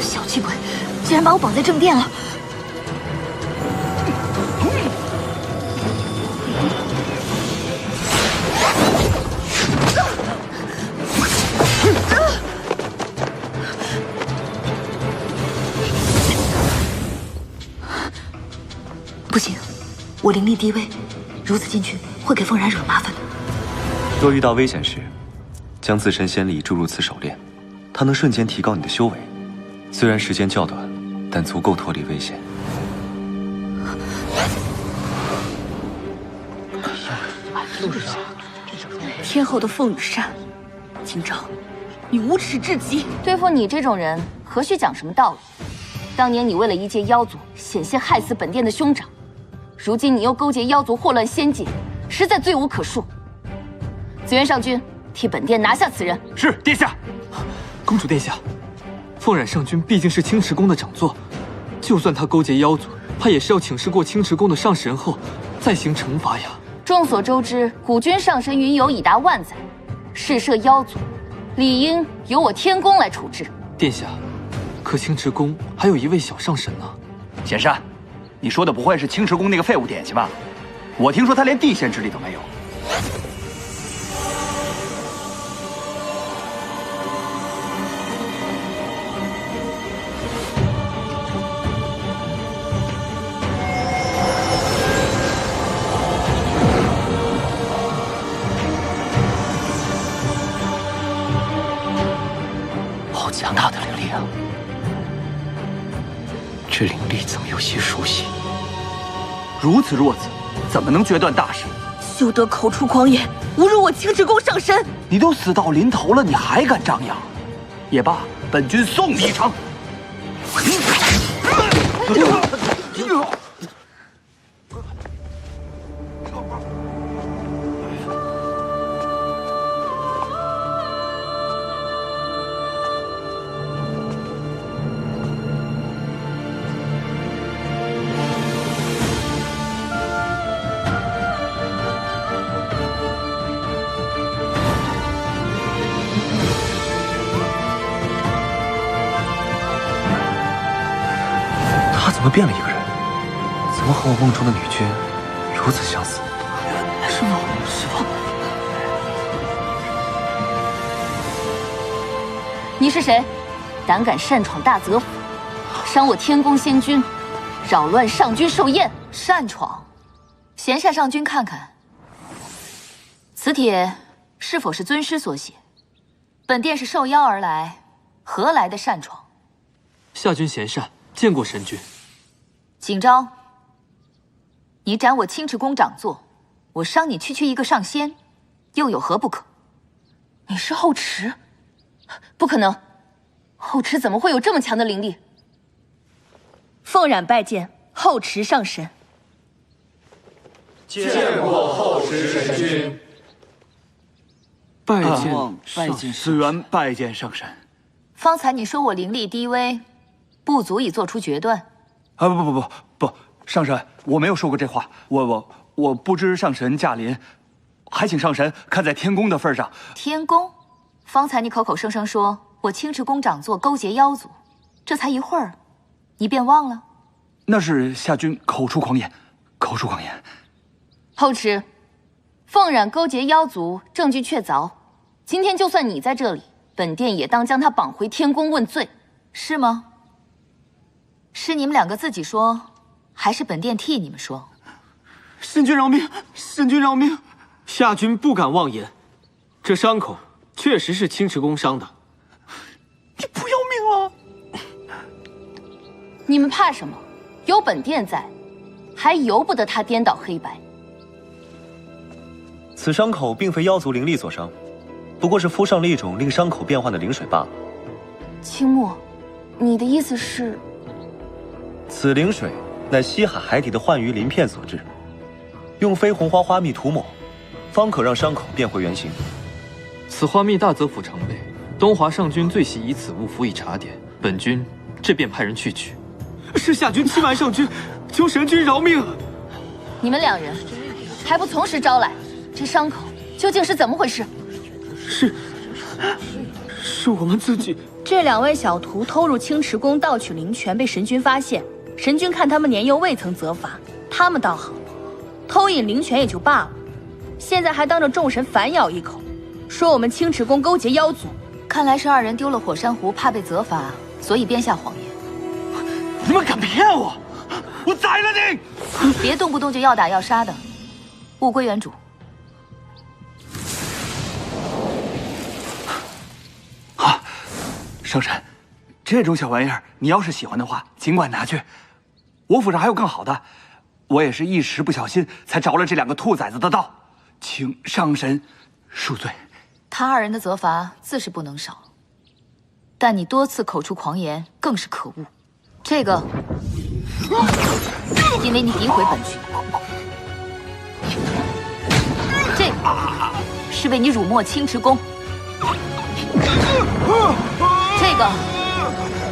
小气鬼，竟然把我绑在正殿了！不行，我灵力低微，如此进去会给凤然惹麻烦的。若遇到危险时，将自身仙力注入此手链，它能瞬间提高你的修为。虽然时间较短，但足够脱离危险。天后的凤羽扇，今朝你无耻至极！对付你这种人，何须讲什么道理？当年你为了一介妖族，险些害死本殿的兄长，如今你又勾结妖族祸乱仙界，实在罪无可恕。紫渊上君，替本殿拿下此人。是，殿下。公主殿下，凤苒上君毕竟是青池宫的长座，就算他勾结妖族，他也是要请示过青池宫的上使人后，再行惩罚呀。众所周知，古君上神云游已达万载，试射妖族，理应由我天宫来处置。殿下，可青池宫还有一位小上神呢。贤善，你说的不会是青池宫那个废物点心吧？我听说他连地仙之力都没有。好强大的灵力啊！这灵力怎么有些熟悉？如此弱子，怎么能决断大事？休得口出狂言，侮辱我青池宫上神！你都死到临头了，你还敢张扬？也罢，本君送你一程。他怎么变了一个人？怎么和我梦中的女君如此相似？师父，师父，你是谁？胆敢擅闯大泽府，伤我天宫仙君，扰乱上君寿宴。擅闯！贤善上君看看，此帖是否是尊师所写？本殿是受邀而来，何来的擅闯？下君贤善，见过神君。景昭，你斩我青池宫长座，我伤你区区一个上仙，又有何不可？你是后池？不可能，后池怎么会有这么强的灵力？凤苒拜见后池上神。见过后池神君。拜见紫渊拜见上神。方才你说我灵力低微，不足以做出决断。啊不，上神，我没有说过这话。我不知上神驾临，还请上神看在天宫的份上。天宫？方才你口口声声说我青池宫长座勾结妖族，这才一会儿，你便忘了？那是下君口出狂言，口出狂言。后池，凤苒勾结妖族，证据确凿。今天就算你在这里，本殿也当将他绑回天宫问罪，是吗？是你们两个自己说，还是本殿替你们说？神君饶命！神君饶命！下君不敢妄言，这伤口确实是青池宫伤的。你不要命了？你们怕什么？有本殿在，还由不得他颠倒黑白。此伤口并非妖族灵力所伤，不过是敷上了一种令伤口变幻的灵水罢了。青墨，你的意思是？此灵水乃西海海底的幻鱼鳞片所制，用绯红花花蜜涂抹，方可让伤口变回原形。此花蜜大泽府常备，东华上君最喜以此物辅以茶点，本君这便派人去取。是下君欺瞒上君，求神君饶命！你们两人还不从实招来？这伤口究竟是怎么回事？是我们自己。这2位小徒偷入青池宫盗取灵泉，被神君发现。神君看他们年幼，未曾责罚，他们倒好，偷引灵泉也就罢了，现在还当着众神反咬一口，说我们青池宫勾结妖族。看来是2人丢了火珊瑚，怕被责罚，所以编下谎言。你们敢骗我，我宰了你！别动不动就要打要杀的，物归原主。啊，圣神，这种小玩意儿，你要是喜欢的话，尽管拿去。我府上还有更好的，我也是一时不小心才着了这2个兔崽子的道，请上神恕罪。他2人的责罚自是不能少，但你多次口出狂言，更是可恶。这个，因为你诋毁本君；这个，是为你辱没青池宫；这个，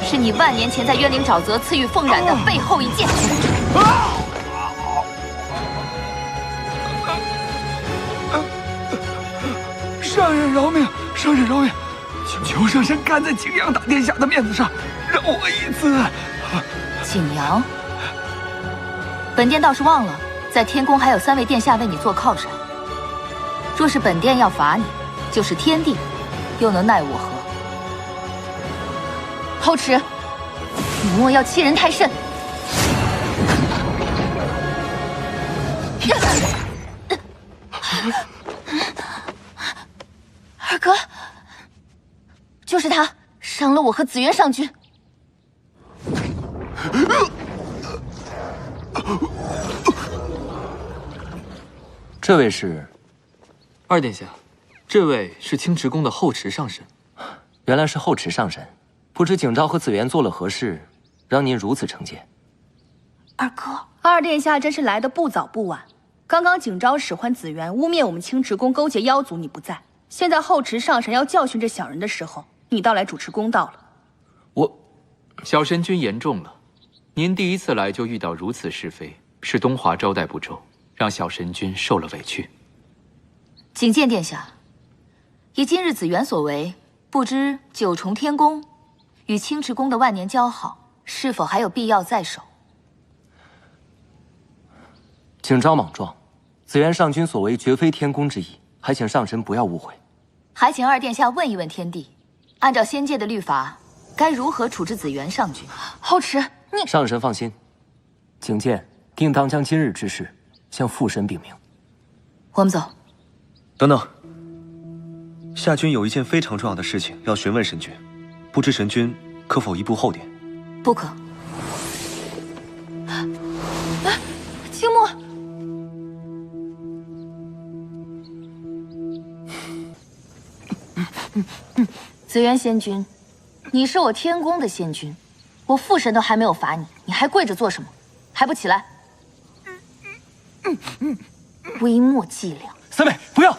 是你万年前在渊灵沼泽赐予凤染的背后一剑。上人饶命！上人饶命！求上神看在景阳大殿下的面子上，饶我一次。景阳，本殿倒是忘了，在天宫还有3位殿下为你做靠山。若是本殿要罚你，就是天地，又能奈我何？后池，你莫要欺人太甚！二哥，就是他伤了我和紫渊上君。这位是2殿下，这位是青池宫的后池上神。原来是后池上神，不知景昭和紫渊做了何事，让您如此惩戒？二哥，2殿下真是来得不早不晚。刚刚景昭使唤紫渊污蔑我们青池宫勾结妖族，你不在。现在后池上神要教训这小人的时候，你倒来主持公道了。小神君言重了，您第一次来就遇到如此是非，是东华招待不周，让小神君受了委屈。谨见殿下。以今日紫渊所为，不知9重天宫与青池宫的万年交好，是否还有必要在手？景昭莽撞，紫渊上君所为绝非天宫之意，还请上神不要误会。还请2殿下问一问天帝，按照仙界的律法，该如何处置紫渊上君？后池，你上神放心，景监定当将今日之事向父神禀明。我们走。等等，夏君有一件非常重要的事情要询问神君，不知神君可否移步后殿？不可。青木，紫渊仙君，你是我天宫的仙君，我父神都还没有罚你，你还跪着做什么？还不起来！微末伎俩。三妹，不要！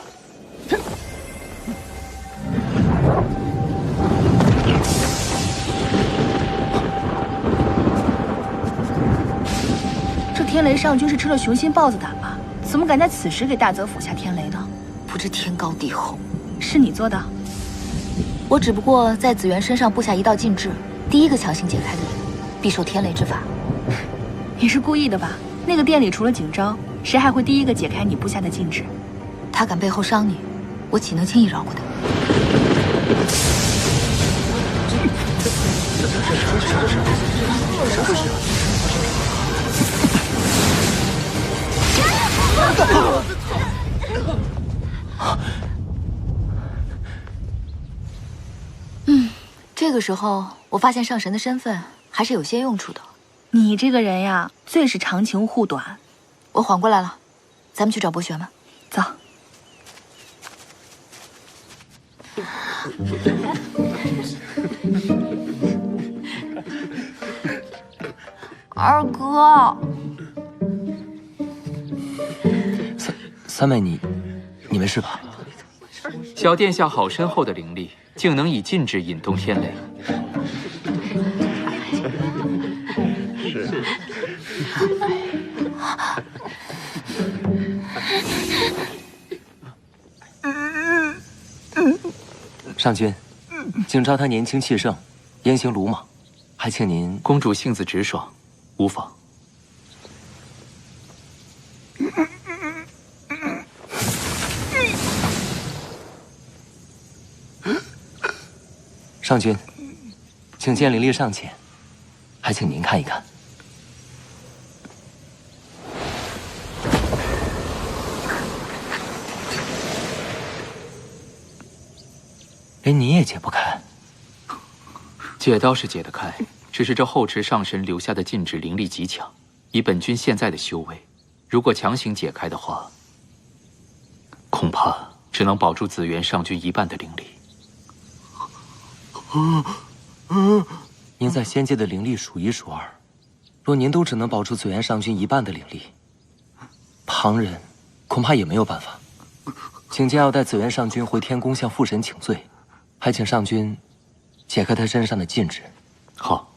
这天雷上君是吃了雄心豹子胆吧？怎么敢在此时给大泽府下天雷呢？不知天高地厚。是你做的？我只不过在紫渊身上布下一道禁制，第一个强行解开的人，必受天雷之罚。你是故意的吧？那个店里除了景昭，谁还会第一个解开你布下的禁制？他敢背后伤你，我岂能轻易饶过他？这个时候我发现上神的身份还是有些用处的。你这个人呀，最是长情护短。我缓过来了，咱们去找博学吗？走。二哥，三妹，你没事吧？小殿下好深厚的灵力，竟能以禁制引动天雷。上君，景昭他年轻气盛，言行鲁莽，还请您……公主性子直爽，无妨。上君，请见凌厉尚浅，还请您看一看。连你也解不开？解倒是解得开，只是这后池上神留下的禁制灵力极强，以本君现在的修为，如果强行解开的话，恐怕只能保住紫元上君一半的灵力。您在仙界的灵力数一数二，若您都只能保住紫元上君一半的灵力，旁人恐怕也没有办法。请见要带紫元上君回天宫向父神请罪，还请上君解开他身上的禁制。好。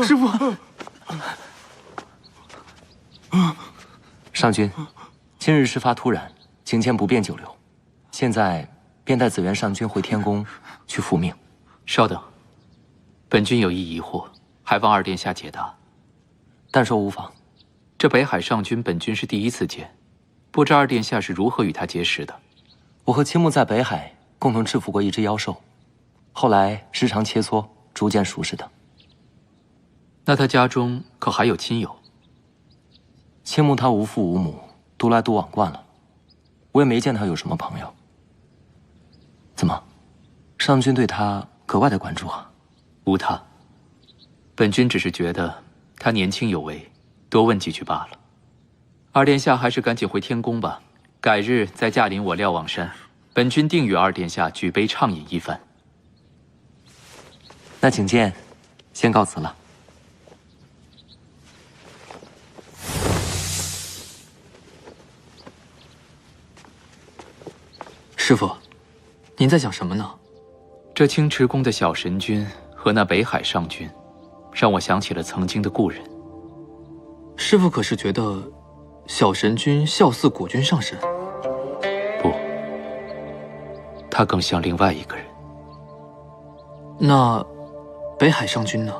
师父，上君，今日事发突然，请见不便久留，现在便带紫元上君回天宫去复命。稍等，本君有一疑惑，还望二殿下解答。但说无妨。这北海上君，本君是第一次见，不知二殿下是如何与他结识的？我和青木在北海共同制服过一只妖兽，后来时常切磋，逐渐熟识的。那他家中可还有亲友？青木他无父无母，独来独往惯了，我也没见他有什么朋友。怎么，上君对他格外的关注啊？无他，本君只是觉得他年轻有为，多问几句罢了。二殿下还是赶紧回天宫吧，改日再驾临我瞭望山，本君定与二殿下举杯畅饮一番。那请见，先告辞了。师父，您在想什么呢？这青池宫的小神君和那北海上君，让我想起了曾经的故人。师父可是觉得小神君笑似古君上神？不，他更像另外一个人。那北海上君呢？